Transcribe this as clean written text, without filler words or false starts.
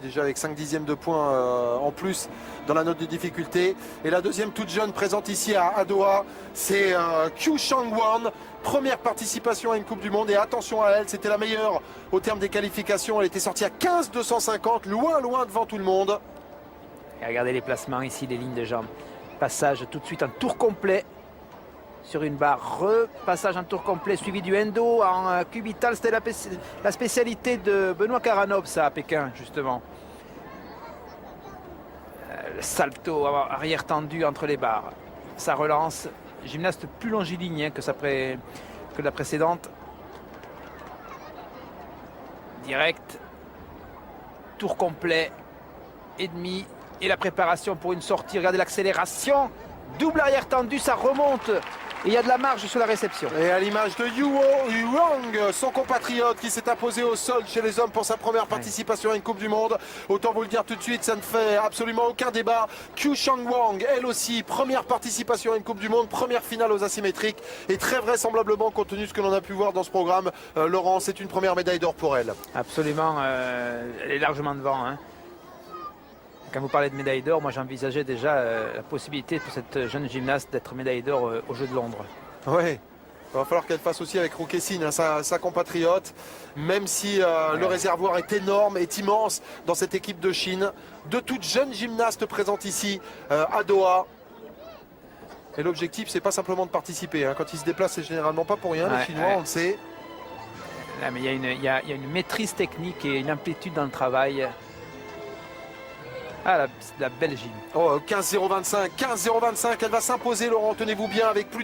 déjà avec 5 dixièmes de points en plus dans la note de difficulté. Et la deuxième toute jeune présente ici à Doha, c'est Qiu Shangwan. Première participation à une Coupe du Monde et attention à elle, c'était la meilleure au terme des qualifications. Elle était sortie à 15,250, loin devant tout le monde. Et regardez les placements ici, les lignes de jambes. Passage tout de suite, un tour complet sur une barre, repassage en tour complet, suivi du endo en cubital. C'était la spécialité de Benoît Karanov, ça, à Pékin, justement. Le salto arrière tendu entre les barres. Ça relance. Gymnaste plus longiligne hein, que la précédente. Direct. Tour complet. Et demi. Et la préparation pour une sortie. Regardez l'accélération. Double arrière tendu, ça remonte. Et il y a de la marge sur la réception. Et à l'image de Yuo Huang, son compatriote qui s'est imposé au sol chez les hommes pour sa première participation à une Coupe du Monde. Autant vous le dire tout de suite, ça ne fait absolument aucun débat. Qiu Shangwan, elle aussi, première participation à une Coupe du Monde, première finale aux asymétriques. Et très vraisemblablement, compte tenu de ce que l'on a pu voir dans ce programme, Laurent, c'est une première médaille d'or pour elle. Absolument, elle est largement devant. Hein. Quand vous parlez de médaille d'or, moi j'envisageais déjà la possibilité pour cette jeune gymnaste d'être médaille d'or aux Jeux de Londres. Oui, il va falloir qu'elle fasse aussi avec Roukessine, hein, sa compatriote, même si le réservoir est énorme, est immense dans cette équipe de Chine. De toutes jeunes gymnastes présentes ici à Doha. Et l'objectif, c'est pas simplement de participer. Hein. Quand ils se déplacent, c'est généralement pas pour rien, les Chinois, on le sait. Là, mais il y a une maîtrise technique et une amplitude dans le travail. Ah, la Belgique. Oh, 15,025, elle va s'imposer, Laurent, tenez-vous bien, avec plus de